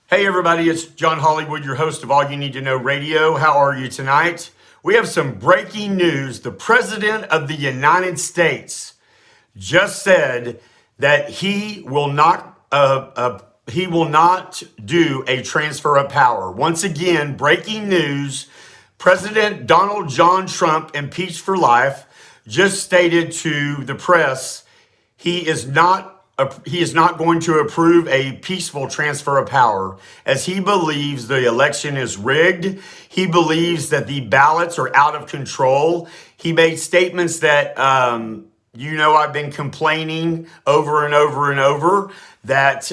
Hey everybody, it's John Hollywood, your host of All You Need to Know Radio. How are you tonight? We have some breaking news. The President of the United States just said that he will not do a transfer of power. Once again, breaking news. President Donald John Trump, impeached for life, just stated to the press he is not going to approve a peaceful transfer of power, as he believes the election is rigged. He believes that the ballots are out of control. He made statements that, I've been complaining over and over and over that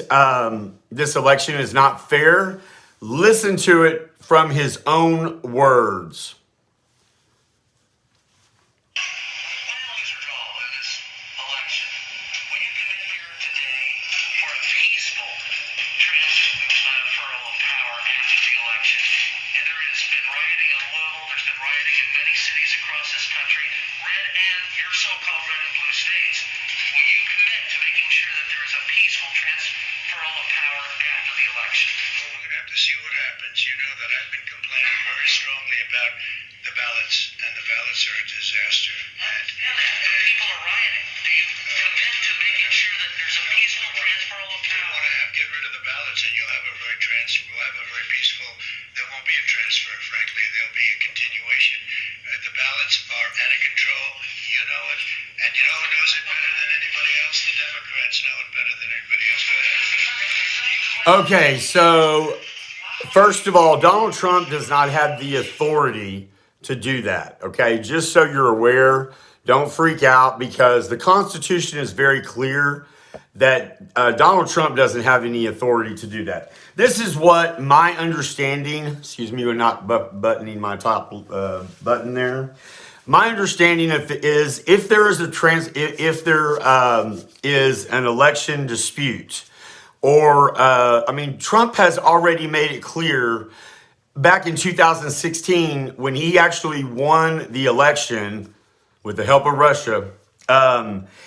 this election is not fair. Listen to it from his own words. See what happens. You know that I've been complaining very strongly about the ballots, and the ballots are a disaster. And people are rioting. Do you commit to making sure that there's a peaceful transfer of power? You want to get rid of the ballots, and you'll have a very peaceful. There won't be a transfer. Frankly, there'll be a continuation. The ballots are out of control. You know it, and you know who knows it better than anybody else? The Democrats know it better than anybody else. Go ahead. Okay, so first of all, Donald Trump does not have the authority to do that, okay? Just so you're aware, don't freak out, because the Constitution is very clear that Donald Trump doesn't have any authority to do that. This is what my understanding, excuse me, we're not buttoning my top button there. My understanding is if there is an election dispute, or, Trump has already made it clear back in 2016 when he actually won the election with the help of Russia.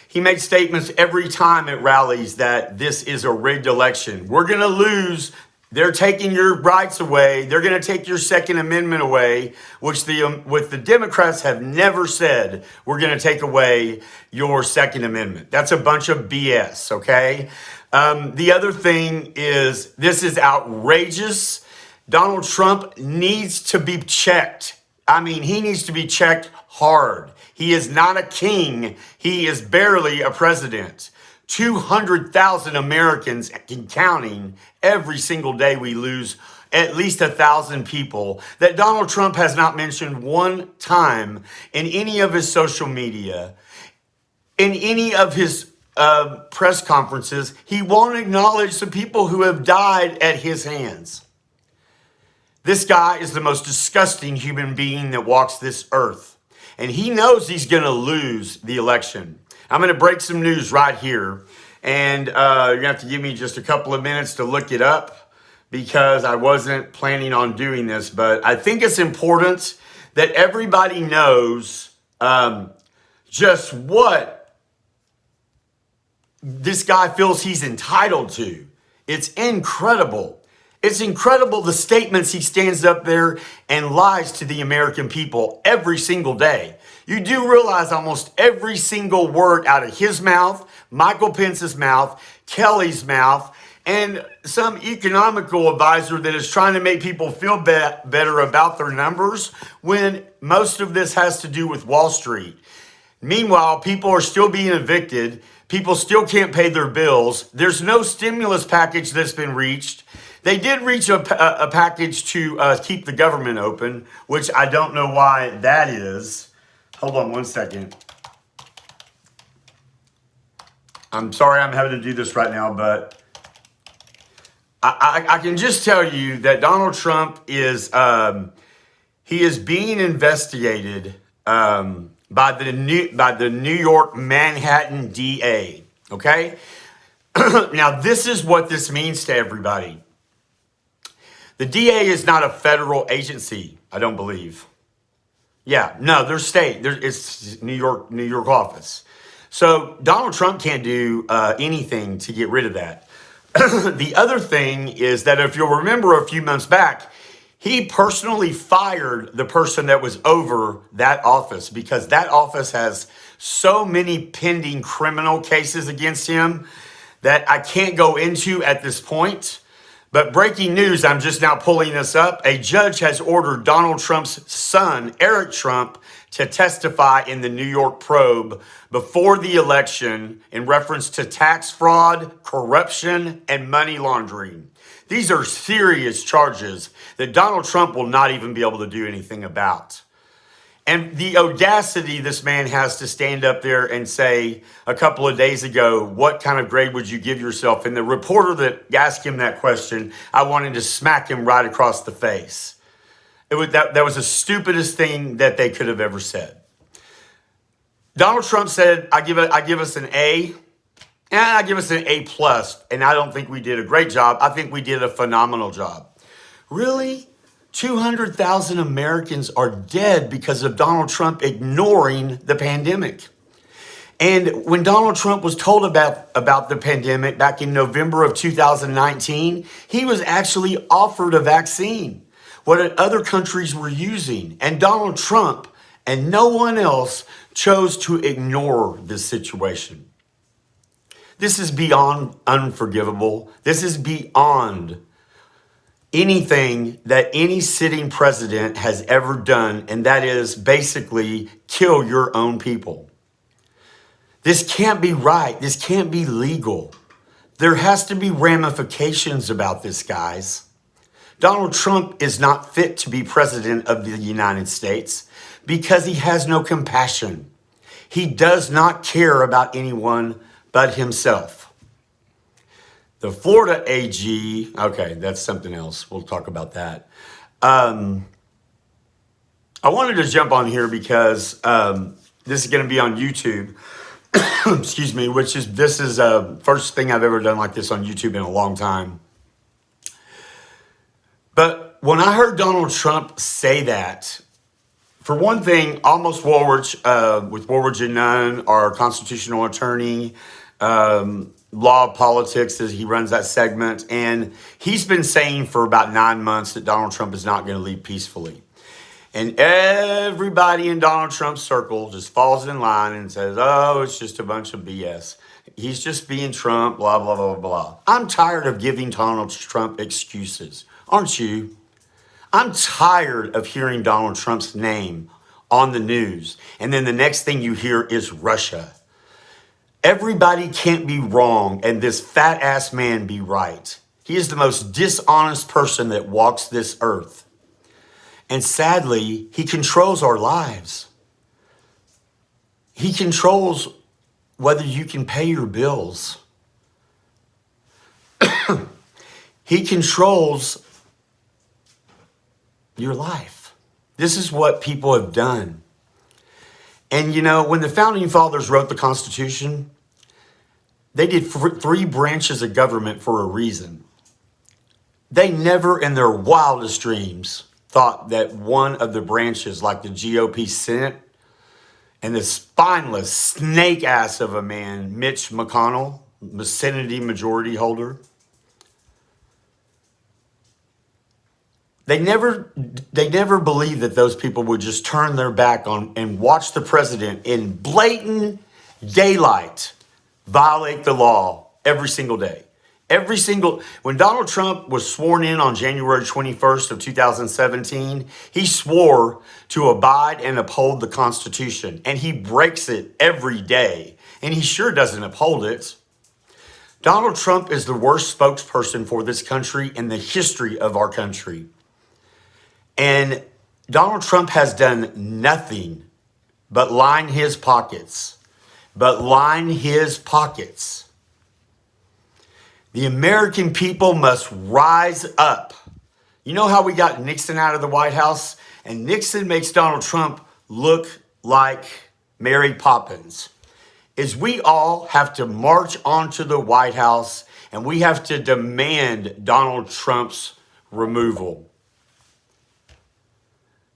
He made statements every time at rallies that this is a rigged election. We're going to lose. They're taking your rights away. They're going to take your Second Amendment away, which the Democrats have never said, we're going to take away your Second Amendment. That's a bunch of BS, okay? The other thing is, this is outrageous. Donald Trump needs to be checked. He needs to be checked hard. He is not a king. He is barely a president. 200,000 Americans and counting. Every single day we lose at least 1,000 people that Donald Trump has not mentioned one time in any of his social media, in any of his press conferences. He won't acknowledge the people who have died at his hands. This guy is the most disgusting human being that walks this earth. And he knows he's going to lose the election. I'm going to break some news right here. And you're going to have to give me just a couple of minutes to look it up, because I wasn't planning on doing this. But I think it's important that everybody knows just what this guy feels he's entitled to. It's incredible. It's incredible the statements he stands up there and lies to the American people every single day. You do realize almost every single word out of his mouth, Michael Pence's mouth, Kelly's mouth, and some economical advisor that is trying to make people feel better about their numbers, when most of this has to do with Wall Street. Meanwhile, people are still being evicted. People still can't pay their bills. There's no stimulus package that's been reached. They did reach a package to keep the government open, which I don't know why that is. Hold on one second. I'm sorry I'm having to do this right now, but I can just tell you that Donald Trump is he is being investigated by the New York Manhattan DA. Okay, now this is what this means to everybody. The DA is not a federal agency, I don't believe. Yeah, no, they're state. It's New York office. So Donald Trump can't do anything to get rid of that. The other thing is that if you'll remember a few months back, he personally fired the person that was over that office because that office has so many pending criminal cases against him that I can't go into at this point. But breaking news, I'm just now pulling this up. A judge has ordered Donald Trump's son, Eric Trump, to testify in the New York probe before the election in reference to tax fraud, corruption, and money laundering. These are serious charges that Donald Trump will not even be able to do anything about. And the audacity this man has to stand up there and say a couple of days ago, what kind of grade would you give yourself? And the reporter that asked him that question, I wanted to smack him right across the face. That was the stupidest thing that they could have ever said. Donald Trump said, I give us an A, and I give us an A plus, and I don't think we did a great job. I think we did a phenomenal job. Really? 200,000 Americans are dead because of Donald Trump ignoring the pandemic. And when Donald Trump was told about the pandemic back in November of 2019, he was actually offered a vaccine, what other countries were using. And Donald Trump and no one else chose to ignore this situation. This is beyond unforgivable. This is beyond anything that any sitting president has ever done, and that is basically kill your own people. This can't be right. This can't be legal. There has to be ramifications about this, guys. Donald Trump is not fit to be president of the United States because he has no compassion. He does not care about anyone but himself. The Florida AG, okay, that's something else. We'll talk about that. I wanted to jump on here because this is going to be on YouTube. Excuse me, this is first thing I've ever done like this on YouTube in a long time. But when I heard Donald Trump say that, for one thing, Almost Woolrich, with Woolrich and Nunn, our constitutional attorney, Law of Politics, as he runs that segment, and he's been saying for about 9 months that Donald Trump is not going to leave peacefully. And everybody in Donald Trump's circle just falls in line and says, oh, it's just a bunch of BS. He's just being Trump, blah, blah, blah, blah. I'm tired of giving Donald Trump excuses. Aren't you? I'm tired of hearing Donald Trump's name on the news. And then the next thing you hear is Russia. Everybody can't be wrong and this fat ass man be right. He is the most dishonest person that walks this earth. And sadly, he controls our lives. He controls whether you can pay your bills. He controls your life. This is what people have done. And you know, when the founding fathers wrote the Constitution, they did three branches of government for a reason. They never in their wildest dreams thought that one of the branches, like the GOP Senate and the spineless snake ass of a man, Mitch McConnell, the Senate majority holder, They never believed that those people would just turn their back on and watch the president in blatant daylight violate the law every single day. When Donald Trump was sworn in on January 21st of 2017, he swore to abide and uphold the Constitution, and he breaks it every day, and he sure doesn't uphold it. Donald Trump is the worst spokesperson for this country in the history of our country. And Donald Trump has done nothing but line his pockets. The American people must rise up. You know how we got Nixon out of the White House? And Nixon makes Donald Trump look like Mary Poppins. Is we all have to march onto the White House and we have to demand Donald Trump's removal.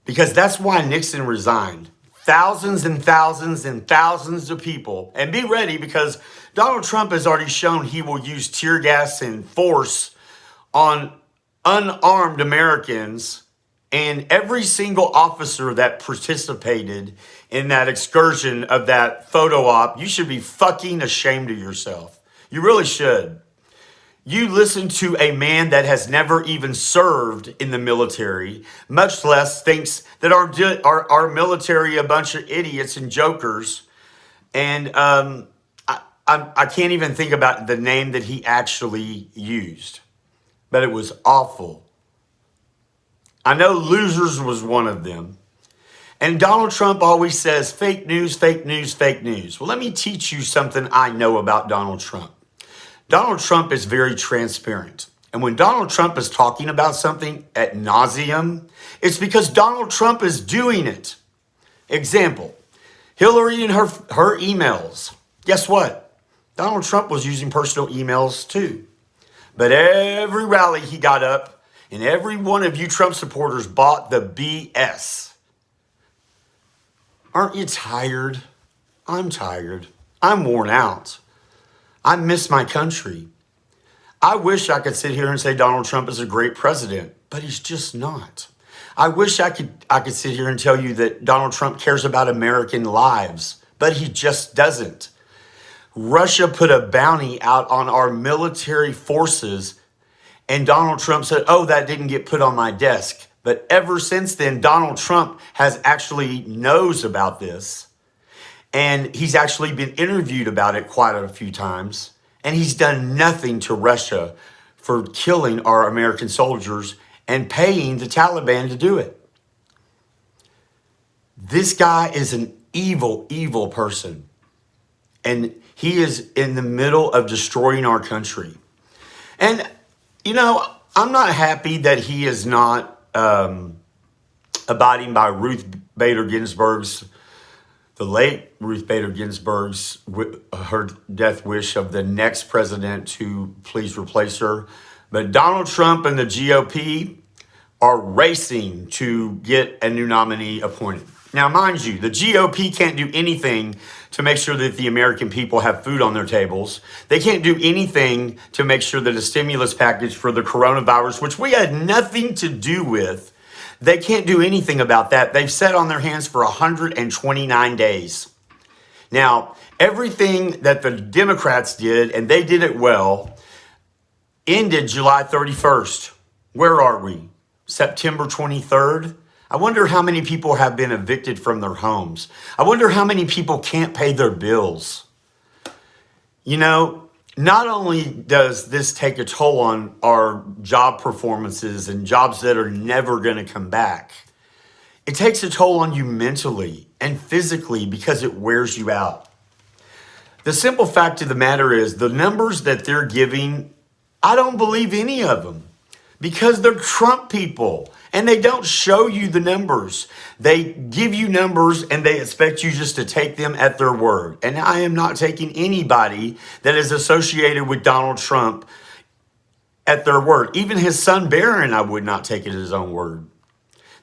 Because that's why Nixon resigned. Thousands and thousands and thousands of people. And be ready because Donald Trump has already shown he will use tear gas and force on unarmed Americans, and every single officer that participated in that excursion of that photo op, you should be fucking ashamed of yourself. You really should. You listen to a man that has never even served in the military, much less thinks that our military a bunch of idiots and jokers. And I can't even think about the name that he actually used, but it was awful. I know losers was one of them. And Donald Trump always says fake news, fake news, fake news. Well, let me teach you something I know about Donald Trump. Donald Trump is very transparent. And when Donald Trump is talking about something ad nauseum, it's because Donald Trump is doing it. Example, Hillary and her emails. Guess what? Donald Trump was using personal emails too. But every rally he got up, and every one of you Trump supporters bought the BS. Aren't you tired? I'm tired. I'm worn out. I miss my country. I wish I could sit here and say Donald Trump is a great president, but he's just not. I wish I could sit here and tell you that Donald Trump cares about American lives, but he just doesn't. Russia put a bounty out on our military forces, and Donald Trump said, oh, that didn't get put on my desk. But ever since then, Donald Trump has actually knows about this. And he's actually been interviewed about it quite a few times. And he's done nothing to Russia for killing our American soldiers and paying the Taliban to do it. This guy is an evil, evil person. And he is in the middle of destroying our country. And, you know, I'm not happy that he is not abiding by Ruth Bader Ginsburg's, the late Ruth Bader Ginsburg's, her death wish of the next president to please replace her. But Donald Trump and the GOP are racing to get a new nominee appointed. Now, mind you, the GOP can't do anything to make sure that the American people have food on their tables. They can't do anything to make sure that a stimulus package for the coronavirus, which we had nothing to do with, they can't do anything about that. They've sat on their hands for 129 days. Now, everything that the Democrats did, and they did it well, ended July 31st. Where are we? September 23rd? I wonder how many people have been evicted from their homes. I wonder how many people can't pay their bills. You know, not only does this take a toll on our job performances and jobs that are never going to come back, it takes a toll on you mentally and physically because it wears you out. The simple fact of the matter is the numbers that they're giving, I don't believe any of them because they're Trump people. And they don't show you the numbers. They give you numbers and they expect you just to take them at their word. And I am not taking anybody that is associated with Donald Trump at their word. Even his son Barron, I would not take it at his own word.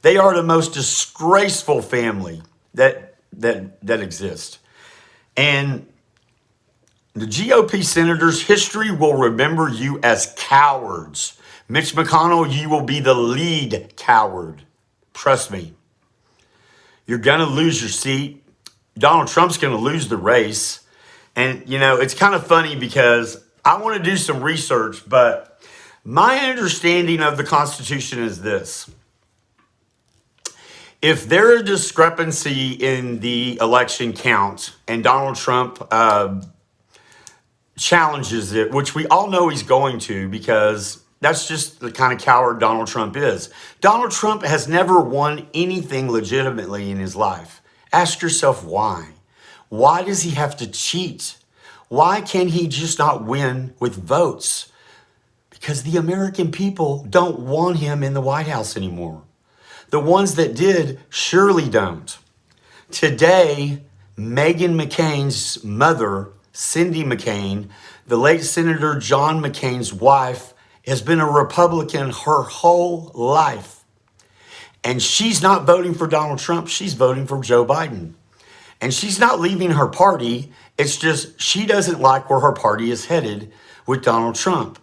They are the most disgraceful family that exists. And the GOP senators, history will remember you as cowards. Mitch McConnell, you will be the lead coward. Trust me. You're going to lose your seat. Donald Trump's going to lose the race. And, you know, it's kind of funny because I want to do some research, but my understanding of the Constitution is this. If there is a discrepancy in the election count and Donald Trump challenges it, which we all know he's going to because that's just the kind of coward Donald Trump is. Donald Trump has never won anything legitimately in his life. Ask yourself why. Why does he have to cheat? Why can he just not win with votes? Because the American people don't want him in the White House anymore. The ones that did surely don't. Today, Meghan McCain's mother, Cindy McCain, the late Senator John McCain's wife, has been a Republican her whole life. And she's not voting for Donald Trump. She's voting for Joe Biden. And she's not leaving her party. It's just she doesn't like where her party is headed with Donald Trump.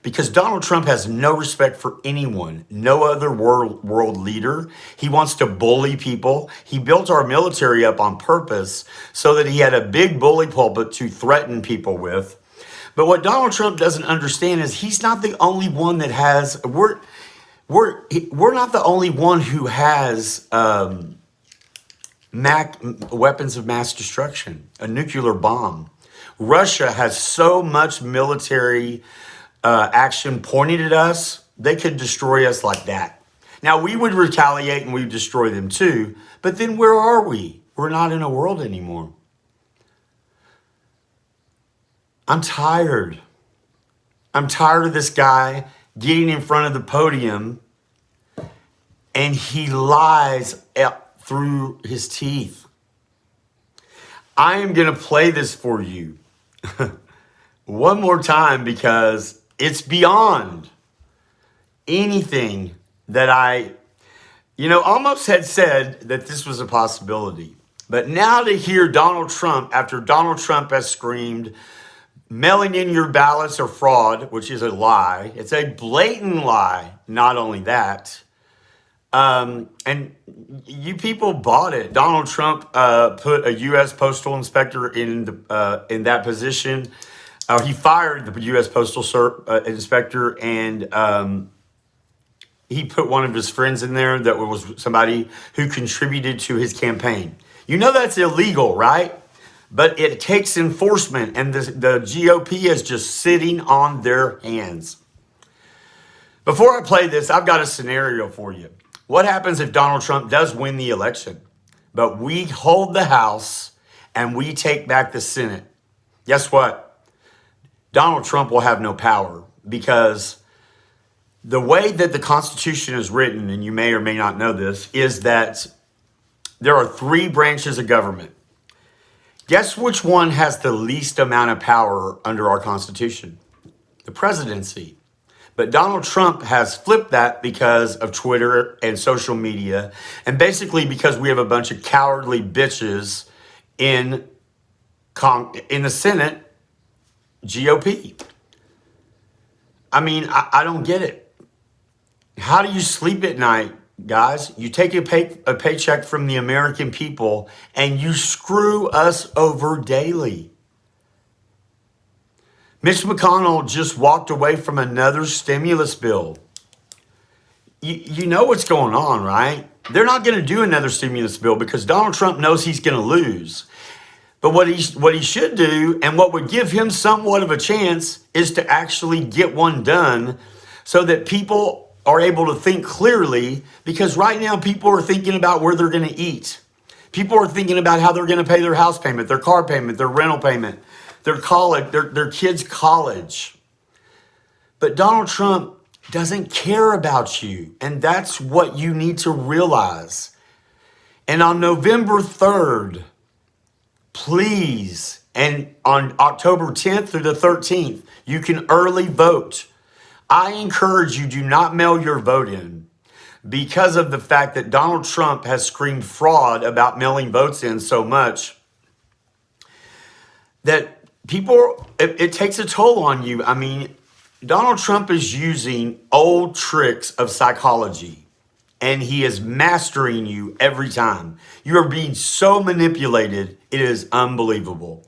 Because Donald Trump has no respect for anyone, no other world leader. He wants to bully people. He built our military up on purpose so that he had a big bully pulpit to threaten people with. But what Donald Trump doesn't understand is he's not the only one that has, we're not the only one who has weapons of mass destruction, a nuclear bomb. Russia has so much military action pointed at us, they could destroy us like that. Now, we would retaliate and we'd destroy them too, but then where are we? We're not in a world anymore. I'm tired. I'm tired of this guy getting in front of the podium and he lies through his teeth. I am going to play this for you one more time because it's beyond anything that I, almost had said that this was a possibility. But now to hear Donald Trump, after Donald Trump has screamed, mailing in your ballots are fraud, which is a lie. It's a blatant lie. Not only that, and you people bought it. Donald Trump put a U.S. postal inspector in that position. He fired the U.S. postal inspector, and he put one of his friends in there that was somebody who contributed to his campaign. You know that's illegal, right? But it takes enforcement, and the GOP is just sitting on their hands. Before I play this, I've got a scenario for you. What happens if Donald Trump does win the election, but we hold the House and we take back the Senate? Guess what? Donald Trump will have no power, because the way that the Constitution is written, and you may or may not know this, is that there are 3 branches of government. Guess which one has the least amount of power under our Constitution? The presidency. But Donald Trump has flipped that because of Twitter and social media, and basically because we have a bunch of cowardly bitches in the Senate GOP. I mean, I don't get it. How do you sleep at night, guys? You take a paycheck from the American people and you screw us over daily. Mitch McConnell just walked away from another stimulus bill. You know what's going on, right? They're not going to do another stimulus bill because Donald Trump knows he's going to lose. But what he should do, and what would give him somewhat of a chance, is to actually get one done so that people are able to think clearly, because right now people are thinking about where they're going to eat. People are thinking about how they're going to pay their house payment, their car payment, their rental payment, their college, their kids' college. But Donald Trump doesn't care about you, and that's what you need to realize. And on November 3rd, please, and on October 10th through the 13th, you can early vote. I encourage you, do not mail your vote in, because of the fact that Donald Trump has screamed fraud about mailing votes in so much that people, it takes a toll on you. I mean, Donald Trump is using old tricks of psychology, and he is mastering you every time. You are being so manipulated, it is unbelievable.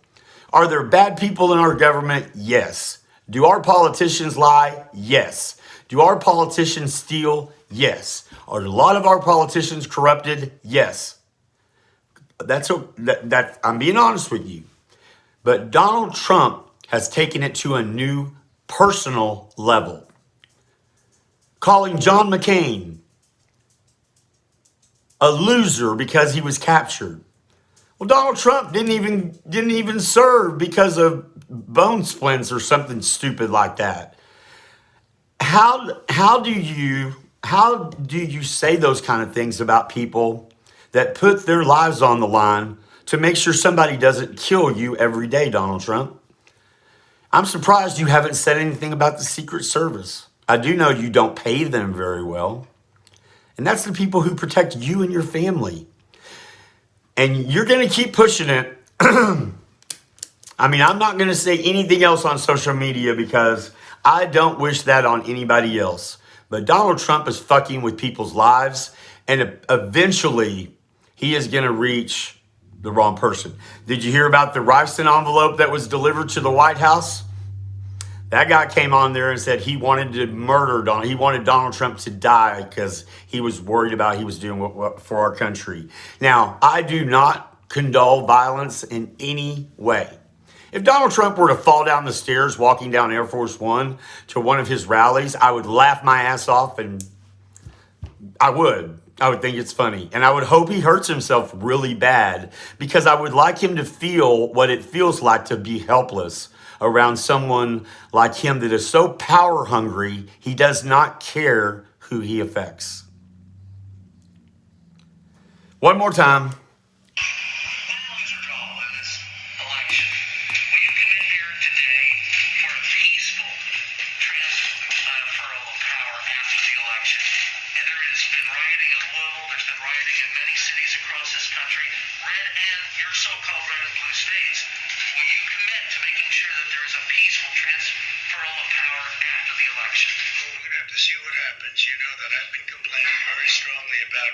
Are there bad people in our government? Yes. Do our politicians lie? Yes. Do our politicians steal? Yes. Are a lot of our politicians corrupted? Yes. I'm being honest with you. But Donald Trump has taken it to a new personal level, calling John McCain a loser because he was captured. Well, Donald Trump didn't even serve because of bone splints or something stupid like that. How do you say those kind of things about people that put their lives on the line to make sure somebody doesn't kill you every day, Donald Trump? I'm surprised you haven't said anything about the Secret Service. I do know you don't pay them very well. And that's the people who protect you and your family. And you're going to keep pushing it. I mean, I'm not going to say anything else on social media because I don't wish that on anybody else. But Donald Trump is fucking with people's lives, and eventually he is going to reach the wrong person. Did you hear about the ricin envelope that was delivered to the White House? That guy came on there and said he wanted to murder Donald. He wanted Donald Trump to die because he was worried about he was doing what for our country. Now, I do not condone violence in any way. If Donald Trump were to fall down the stairs walking down Air Force One to one of his rallies, I would laugh my ass off, and I would think it's funny. And I would hope he hurts himself really bad because I would like him to feel what it feels like to be helpless around someone like him that is so power hungry, he does not care who he affects. One more time. See what happens. You know that I've been complaining very strongly about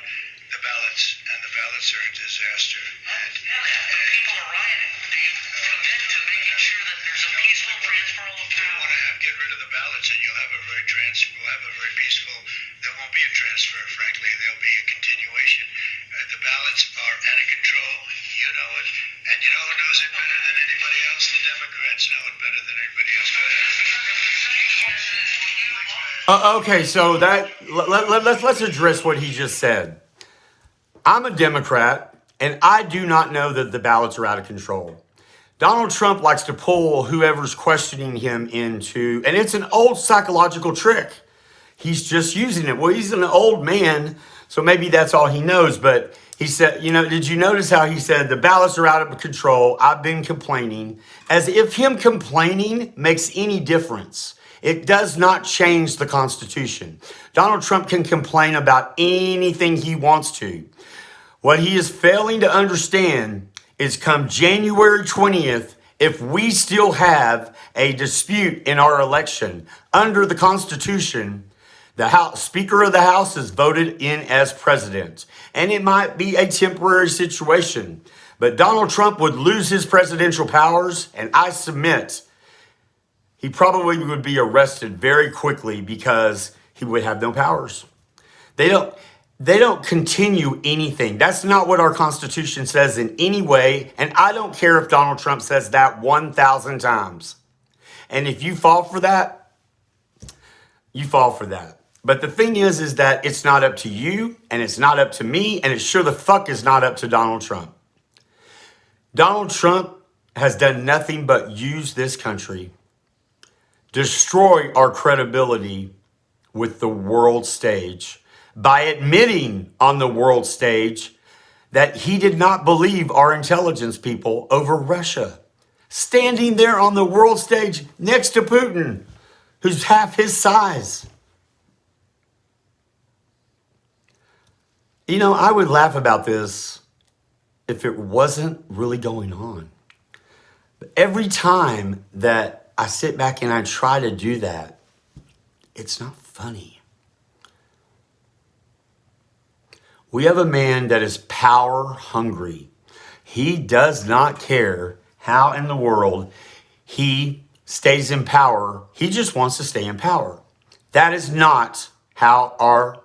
the ballots, and the ballots are a disaster. And people are rioting. Do you commit to making sure that there's a peaceful transfer of power? We want to get rid of the ballots, and you'll have a very peaceful. There won't be a transfer. Frankly, there'll be a continuation. The ballots are out of control. You know it, and you know who knows it better than anybody else? The Democrats know it better than anybody else. Go ahead. Okay, so let's address what he just said. I'm a Democrat, and I do not know that the ballots are out of control. Donald Trump likes to pull whoever's questioning him into, and it's an old psychological trick. He's just using it. Well, he's an old man, so maybe that's all he knows. But he said, did you notice how he said the ballots are out of control? I've been complaining, as if him complaining makes any difference. It does not change the Constitution. Donald Trump can complain about anything he wants to. What he is failing to understand is come January 20th, if we still have a dispute in our election under the Constitution, the Speaker of the House is voted in as president. And it might be a temporary situation, but Donald Trump would lose his presidential powers, and I submit he probably would be arrested very quickly because he would have no powers. They don't continue anything. That's not what our Constitution says in any way. And I don't care if Donald Trump says that 1,000 times. And if you fall for that, you fall for that. But the thing is that it's not up to you, and it's not up to me, and it sure the fuck is not up to Donald Trump. Donald Trump has done nothing but use this country, destroy our credibility with the world stage by admitting on the world stage that he did not believe our intelligence people over Russia. Standing there on the world stage next to Putin, who's half his size. I would laugh about this if it wasn't really going on. But every time that I sit back and I try to do that, it's not funny. We have a man that is power hungry. He does not care how in the world he stays in power. He just wants to stay in power. That is not how our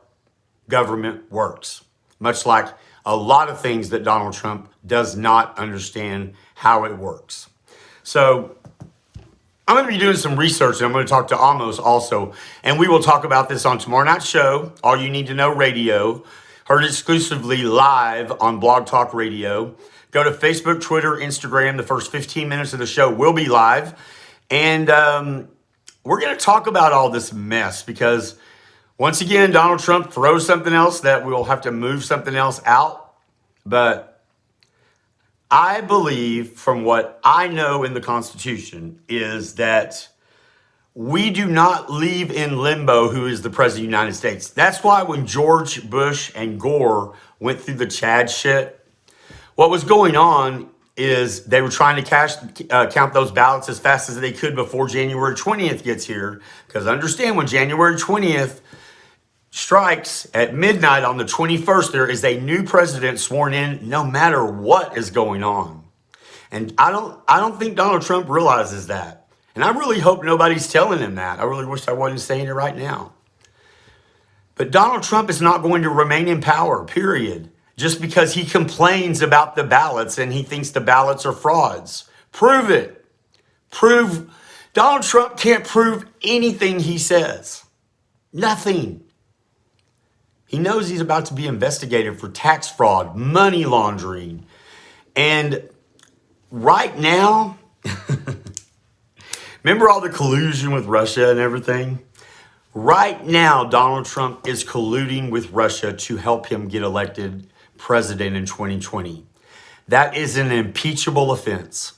government works. Much like a lot of things that Donald Trump does not understand how it works. So I'm going to be doing some research, and I'm going to talk to Amos also, and we will talk about this on tomorrow night's show, All You Need to Know Radio, heard exclusively live on Blog Talk Radio. Go to Facebook, Twitter, Instagram. The first 15 minutes of the show will be live, and we're going to talk about all this mess because, once again, Donald Trump throws something else that we'll have to move something else out, but I believe, from what I know in the Constitution, is that we do not leave in limbo who is the president of the United States. That's why when George Bush and Gore went through the Chad shit, What was going on is they were trying to count those ballots as fast as they could before January 20th gets here. Because understand, when January 20th strikes at midnight on the 21st, there is a new president sworn in no matter what is going on. And I don't think Donald Trump realizes that. And I really hope nobody's telling him that. I really wish I wasn't saying it right now. But Donald Trump is not going to remain in power, period. Just because he complains about the ballots and he thinks the ballots are frauds. Prove it. Donald Trump can't prove anything he says. Nothing. He knows he's about to be investigated for tax fraud, money laundering. And right now, remember all the collusion with Russia and everything? Right now, Donald Trump is colluding with Russia to help him get elected president in 2020. That is an impeachable offense.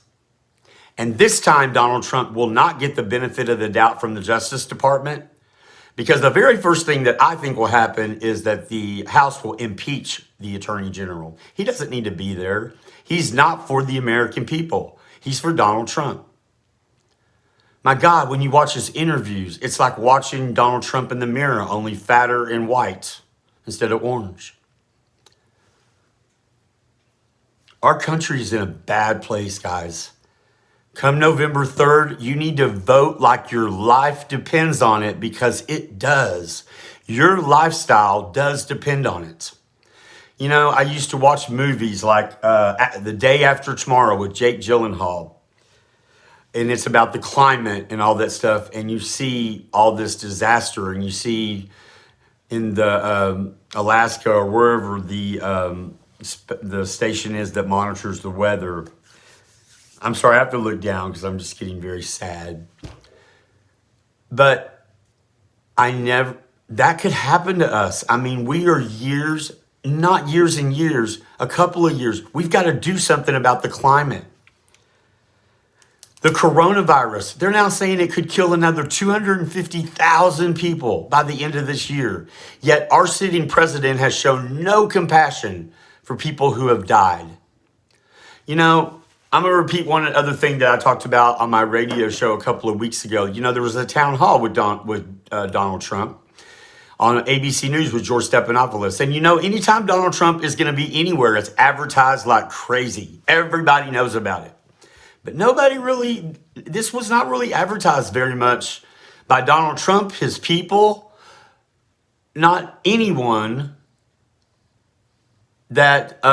And this time, Donald Trump will not get the benefit of the doubt from the Justice Department, because the very first thing that I think will happen is that the House will impeach the Attorney General. He doesn't need to be there. He's not for the American people. He's for Donald Trump. My God, when you watch his interviews, it's like watching Donald Trump in the mirror, only fatter and white instead of orange. Our country is in a bad place, guys. Come November 3rd, you need to vote like your life depends on it, because it does. Your lifestyle does depend on it. You know, I used to watch movies like The Day After Tomorrow with Jake Gyllenhaal. And it's about the climate and all that stuff. And you see all this disaster, and you see in the Alaska or wherever the station is that monitors the weather. I'm sorry, I have to look down because I'm just getting very sad. But that could happen to us. I mean, we are not years and years, a couple of years. We've got to do something about the climate. The coronavirus, they're now saying it could kill another 250,000 people by the end of this year. Yet our sitting president has shown no compassion for people who have died. You know, I'm going to repeat one other thing that I talked about on my radio show a couple of weeks ago. You know, there was a town hall with Donald Trump on ABC News with George Stephanopoulos. And you know, anytime Donald Trump is going to be anywhere, it's advertised like crazy. Everybody knows about it. But this was not really advertised very much by Donald Trump, his people, not anyone that,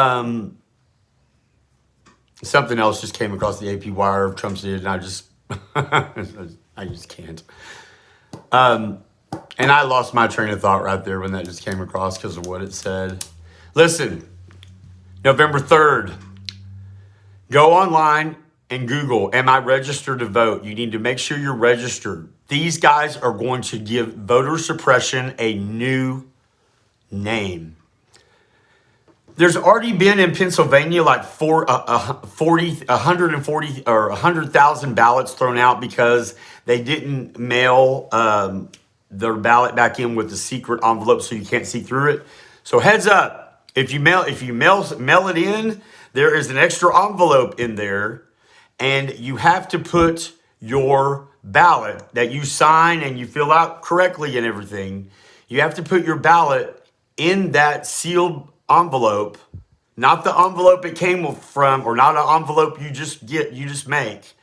something else just came across the AP wire of Trump's did, and I just can't. And I lost my train of thought right there when that just came across because of what it said. Listen, November 3rd, go online and Google, am I registered to vote? You need to make sure you're registered. These guys are going to give voter suppression a new name. There's already been in Pennsylvania like 140 or 100,000 ballots thrown out because they didn't mail their ballot back in with the secret envelope, so you can't see through it. So heads up, if you mail it in, there is an extra envelope in there. And you have to put your ballot that you sign and you fill out correctly and everything. You have to put your ballot in that sealed envelope, not the envelope it came from, or not an envelope you just make.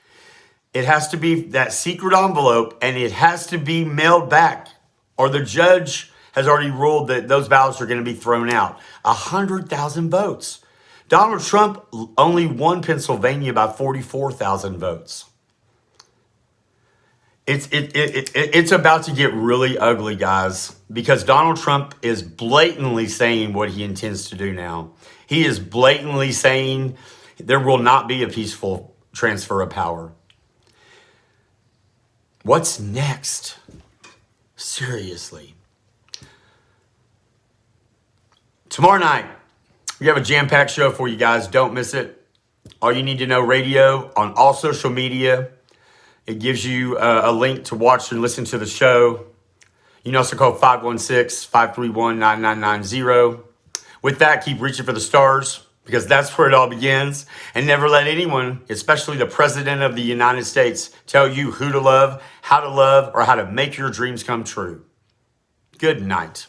It has to be that secret envelope, and it has to be mailed back, or the judge has already ruled that those ballots are going to be thrown out. 100,000 votes. Donald Trump only won Pennsylvania by 44,000 votes. It's about to get really ugly, guys, because Donald Trump is blatantly saying what he intends to do now. He is blatantly saying there will not be a peaceful transfer of power. What's next? Seriously. Tomorrow night, we have a jam-packed show for you guys. Don't miss it. All You Need to Know Radio on all social media. It gives you a link to watch and listen to the show. You can also call 516-531-9990. With that, keep reaching for the stars. because that's where it all begins. And never let anyone, especially the President of the United States, tell you who to love, or how to make your dreams come true. Good night.